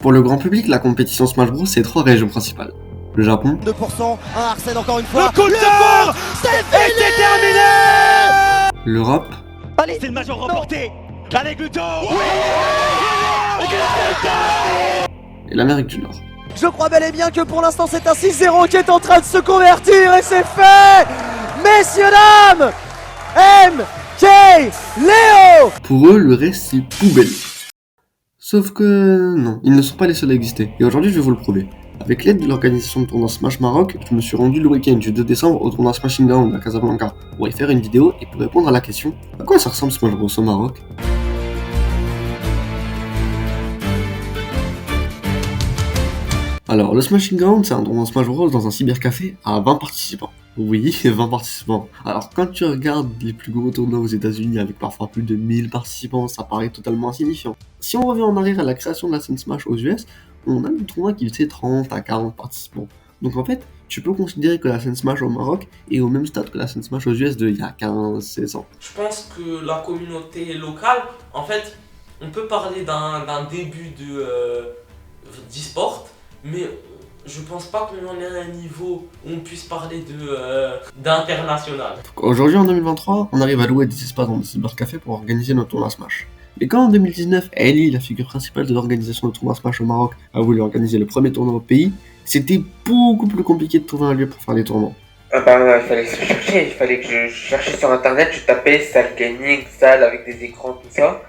Pour le grand public, la compétition Smash Bros, c'est 3 régions principales. Le Japon, 2%, un Arsène encore une fois. Le coup de sort, c'est c'est terminé. l'Europe, Allez, C'est le major remporté avec le dos. et l'Amérique du Nord. je crois bel et bien que pour l'instant c'est un 6-0 qui est en train de se convertir et c'est fait. Messieurs, dames, MK Léo. Pour eux, le reste c'est poubelle. Sauf que non, ils ne sont pas les seuls à exister. Et aujourd'hui, je vais vous le prouver. Avec l'aide de l'organisation de tournoi Smash Maroc, je me suis rendu le week-end du 2 décembre au tournoi Smashing Ground à Casablanca pour y faire une vidéo et pour répondre à la question à quoi ça ressemble Smash Bros au Maroc. Alors, le Smashing Ground, c'est un tournoi Smash Bros dans un cybercafé à 20 participants. Oui, 20 participants. Alors, quand tu regardes les plus gros tournois aux États-Unis avec parfois plus de 1000 participants, ça paraît totalement insignifiant. Si on revient en arrière à la création de la scène Smash aux US, on a des tournois qui faisaient 30 à 40 participants. Donc en fait, tu peux considérer que la scène Smash au Maroc est au même stade que la scène Smash aux US d'il y a 15-16 ans. Je pense que la communauté locale, en fait, on peut parler d'un début d'e-sport, mais je pense pas qu'on en ait à un niveau où on puisse parler d'international. Aujourd'hui en 2023, on arrive à louer des espaces dans des cybercafés pour organiser notre tournoi Smash. Mais quand en 2019, Ellie, la figure principale de l'organisation de tournoi Smash au Maroc, a voulu organiser le premier tournoi au pays, c'était beaucoup plus compliqué de trouver un lieu pour faire les tournois. Il fallait se chercher, il fallait que je cherchais sur internet, je tapais salle gaming, salle avec des écrans, tout ça.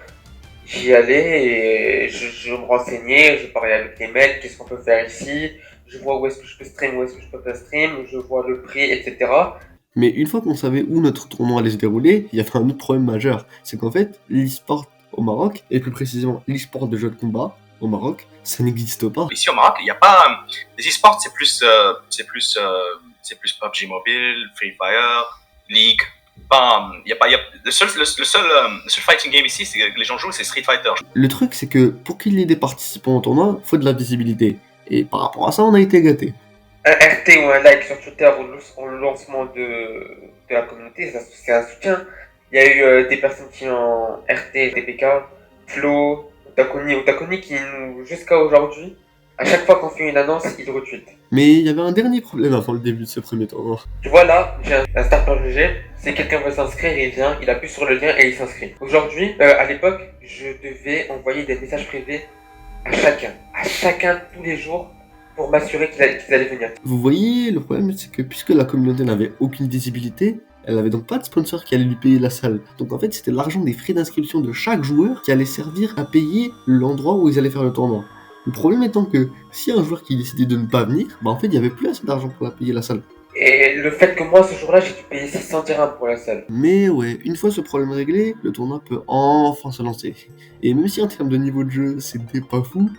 J'y allais et je me renseignais, je parlais avec les mecs, qu'est-ce qu'on peut faire ici, je vois où est-ce que je peux stream, où est-ce que je peux pas stream, je vois le prix, etc. Mais une fois qu'on savait où notre tournoi allait se dérouler, il y avait un autre problème majeur, c'est qu'en fait, l'e-sport au Maroc, et plus précisément l'e-sport de jeux de combat au Maroc, ça n'existe pas. Ici au Maroc, il n'y a pas les e-sports, c'est plus PUBG Mobile, Free Fire, League. Le seul fighting game ici, c'est que les gens jouent, c'est Street Fighter. Le truc, c'est que pour qu'il y ait des participants au tournoi, il faut de la visibilité. Et par rapport à ça, on a été gâtés. Un RT ou un like sur Twitter au lancement de la communauté, c'est un soutien. Il y a eu des personnes qui ont RT, DPK, Flo, Otakoni qui nous, jusqu'à aujourd'hui, à chaque fois qu'on fait une annonce, ils retweetent. Mais il y avait un dernier problème avant le début de ce premier tournoi. Tu vois là, j'ai un starter GG, si quelqu'un veut s'inscrire, il vient, il appuie sur le lien et il s'inscrit. Aujourd'hui, à l'époque, je devais envoyer des messages privés à chacun tous les jours pour m'assurer qu'ils allaient venir. Vous voyez, le problème c'est que puisque la communauté n'avait aucune visibilité, elle avait donc pas de sponsor qui allait lui payer la salle. Donc en fait, c'était l'argent des frais d'inscription de chaque joueur qui allait servir à payer l'endroit où ils allaient faire le tournoi. Le problème étant que si un joueur qui décidait de ne pas venir, en fait il y avait plus assez d'argent pour la payer la salle. Et le fait que moi ce jour-là j'ai dû payer 600 dirhams pour la salle. Mais ouais, une fois ce problème réglé, le tournoi peut enfin se lancer. Et même si en termes de niveau de jeu c'était pas fou,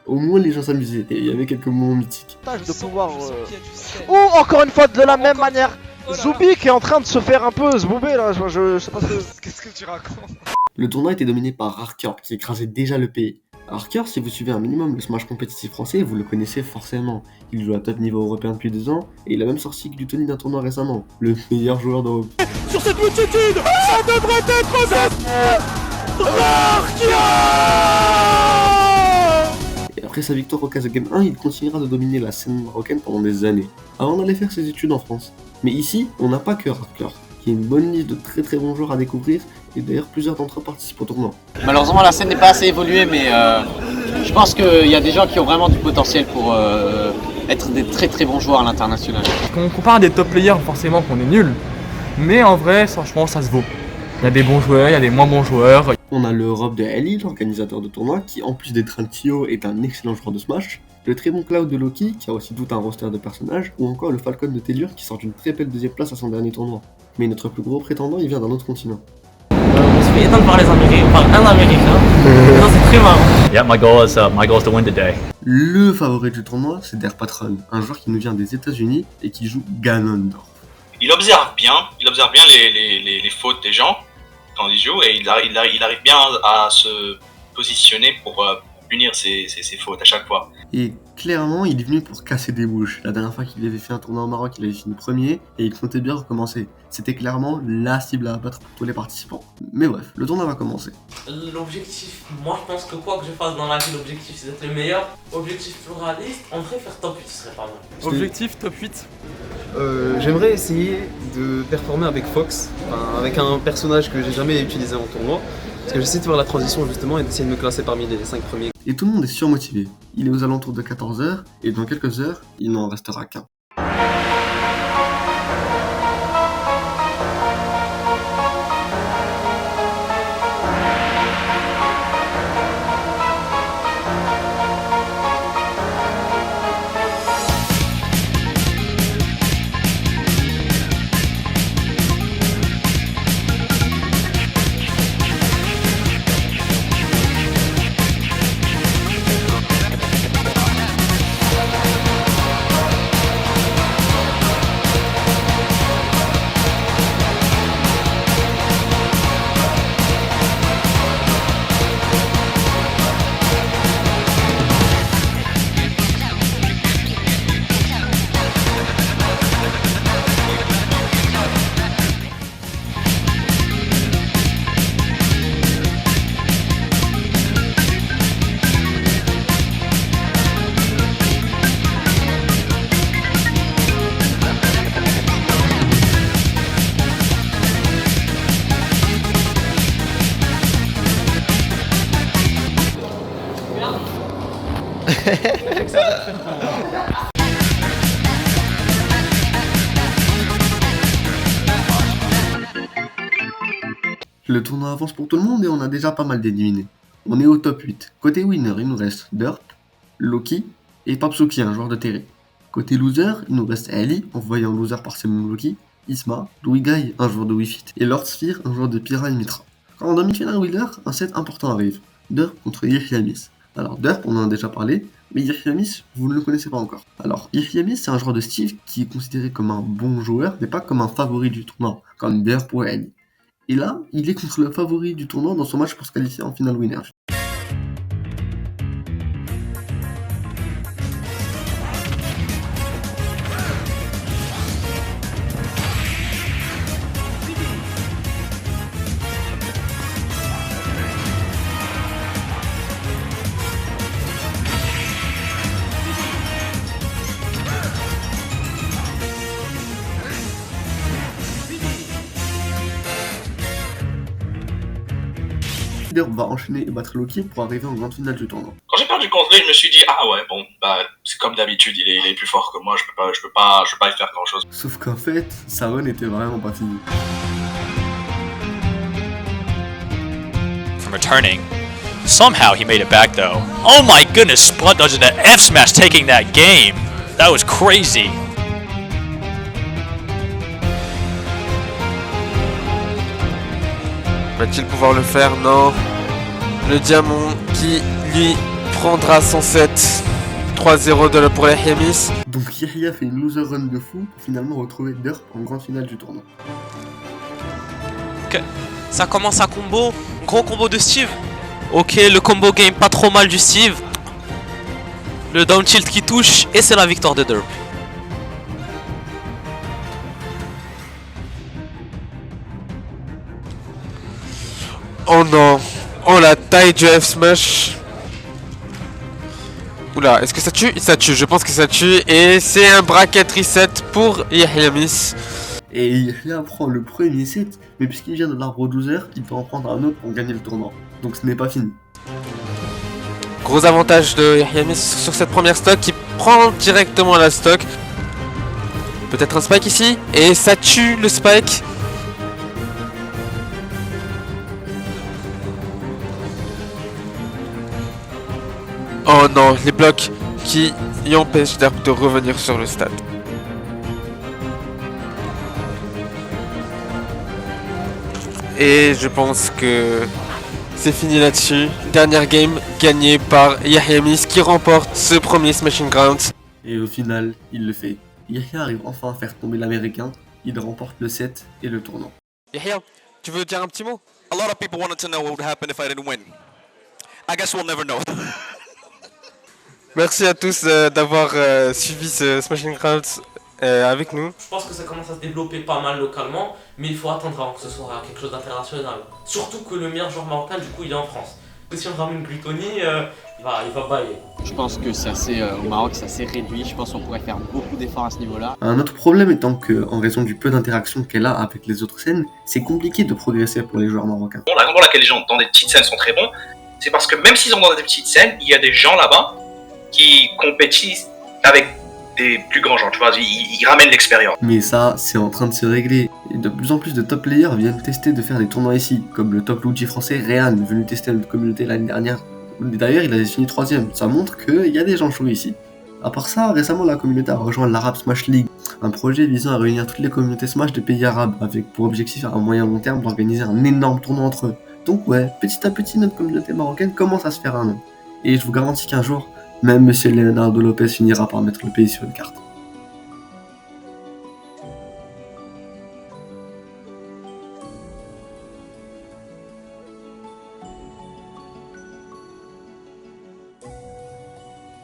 au moins les gens s'amusaient et il y avait quelques moments mythiques. De pouvoir. Ou encore une fois de la même manière, Zoubi qui est en train de se faire un peu zbouber là. Je sais pas ce que. Qu'est-ce que tu racontes? Le tournoi était dominé par Arcure qui écrasait déjà le pays. Arcure, si vous suivez un minimum le Smash compétitif français, vous le connaissez forcément. Il joue à top niveau européen depuis 2 ans, et il a même sorti Gluttony d'un tournoi récemment, le meilleur joueur d'Europe. Sur cette multitude, ça devrait être Et après sa victoire au Casa Game 1, il continuera de dominer la scène marocaine pendant des années, avant d'aller faire ses études en France. Mais ici, on n'a pas que Arcure, qui est une bonne liste de très bons joueurs à découvrir, et d'ailleurs plusieurs d'entre eux participent au tournoi. Malheureusement la scène n'est pas assez évoluée, mais je pense qu'il y a des gens qui ont vraiment du potentiel pour être des très bons joueurs à l'international. Quand on compare à des top players, forcément qu'on est nul, mais en vrai franchement ça se vaut. Il y a des bons joueurs, il y a des moins bons joueurs. On a l'Europe de Ellie, l'organisateur de tournoi, qui en plus d'être un Tio est un excellent joueur de Smash, le très bon Cloud de Loki, qui a aussi tout un roster de personnages, ou encore le Falcon de Telur, qui sort d'une très belle deuxième place à son dernier tournoi. Mais notre plus gros prétendant, il vient d'un autre continent. On se fait éteindre par les Américains, par un Américain. Non, c'est très marrant. Yeah, my goal is to win today. Le favori du tournoi, c'est Der Patron, un joueur qui nous vient des États-Unis et qui joue Ganondorf. Il observe bien les fautes des gens quand ils jouent et il arrive bien à se positionner pour punir ses fautes à chaque fois. Et clairement, il est venu pour casser des bouches. La dernière fois qu'il avait fait un tournoi au Maroc, il avait fini premier et il comptait bien recommencer. C'était clairement la cible à abattre pour tous les participants. Mais bref, le tournoi va commencer. L'objectif, moi je pense que quoi que je fasse dans la vie, l'objectif c'est d'être le meilleur. Objectif pluraliste, en vrai faire top 8 ce serait pas mal. Objectif top 8. J'aimerais essayer de performer avec Fox, avec un personnage que j'ai jamais utilisé en tournoi. Parce que j'essaie de faire la transition justement et d'essayer de me classer parmi les 5 premiers. Et tout le monde est surmotivé. Il est aux alentours de 14h et dans quelques heures, il n'en restera qu'un. Le tournoi avance pour tout le monde et on a déjà pas mal d'éliminés. On est au top 8. Côté winner, il nous reste Derp, Loki et Papsuki, un joueur de terrain. Côté loser, il nous reste Ali, envoyé en loser par Semon Loki, Isma, Louis Guy, un joueur de Wi-Fi, et Lord Sphere, un joueur de Pyra et Mitra. Quand en demi-finale winner, un set important arrive. Derp contre Yehyamis. Alors Derp, on en a déjà parlé, mais Yehyamis, vous ne le connaissez pas encore. Alors Yehyamis, c'est un joueur de Steve qui est considéré comme un bon joueur, mais pas comme un favori du tournoi, comme Derp ou Ali. Et là, il est contre le favori du tournoi dans son match pour se qualifier en finale winner. Derp va enchaîner et battre Loki pour arriver en grande finale du tournoi. Quand j'ai perdu contre lui, je me suis dit ah ouais bon bah c'est comme d'habitude, il est plus fort que moi, je peux pas y faire grand chose. Sauf qu'en fait, sa run était vraiment pas finie. From returning. Somehow he made it back though. Oh my goodness, Splut dodging that F smash taking that game. That was crazy. Va-t-il pouvoir le faire? Non. Le diamant qui lui prendra son set. 3-0 pour Yehyamis. Donc Yehya fait une loser run de fou pour finalement retrouver Derp en grande finale du tournoi. Ok, ça commence à combo, gros combo de Steve. Ok, le combo game pas trop mal du Steve. Le down tilt qui touche et c'est la victoire de Derp. Oh non. Oh la taille du F-Smash. Oula, est-ce que ça tue? Ça tue, je pense que ça tue. Et c'est un bracket reset pour Yehyamis. Et Yehya prend le premier set, mais puisqu'il vient de l'arbre 12 heures, il peut en prendre un autre pour gagner le tournoi. Donc ce n'est pas fini. Gros avantage de Yehyamis sur cette première stock qui prend directement la stock. Peut-être un spike ici. Et ça tue le spike. Oh non, les blocs qui y empêchent Derp de revenir sur le stade. Et je pense que c'est fini là-dessus. Dernière game gagnée par Yehyamis qui remporte ce premier Smashing Grounds. Et au final, il le fait. Yehya arrive enfin à faire tomber l'américain, il remporte le set et le tournoi. Yehya, tu veux dire un petit mot? A lot of people wanted to know what would happen if I didn't win. I guess we'll never know. Merci à tous d'avoir suivi ce Smashing Crowds avec nous. Je pense que ça commence à se développer pas mal localement, mais il faut attendre avant que ce soit quelque chose d'international. Surtout que le meilleur joueur marocain, du coup, il est en France. Que si on ramène Glutoni, il va bailler. Je pense que c'est assez, au Maroc, c'est assez réduit. Je pense qu'on pourrait faire beaucoup d'efforts à ce niveau-là. Un autre problème étant que, en raison du peu d'interaction qu'elle a avec les autres scènes, c'est compliqué de progresser pour les joueurs marocains. Bon, la raison pour laquelle les gens dans des petites scènes sont très bons, c'est parce que même s'ils sont dans des petites scènes, il y a des gens là-bas qui compétissent avec des plus grands gens, tu vois, ils ramènent l'expérience. Mais ça, c'est en train de se régler. Et de plus en plus de top players viennent tester de faire des tournois ici, comme le top Luigi français Réan, venu tester notre communauté l'année dernière. D'ailleurs, il a fini 3ème, ça montre qu'il y a des gens chauds ici. À part ça, récemment la communauté a rejoint l'Arab Smash League, un projet visant à réunir toutes les communautés Smash des pays arabes, avec pour objectif à moyen long terme d'organiser un énorme tournoi entre eux. Donc ouais, petit à petit notre communauté marocaine commence à se faire un nom. Et je vous garantis qu'un jour, même Monsieur Leonardo Lopez finira par mettre le pays sur une carte.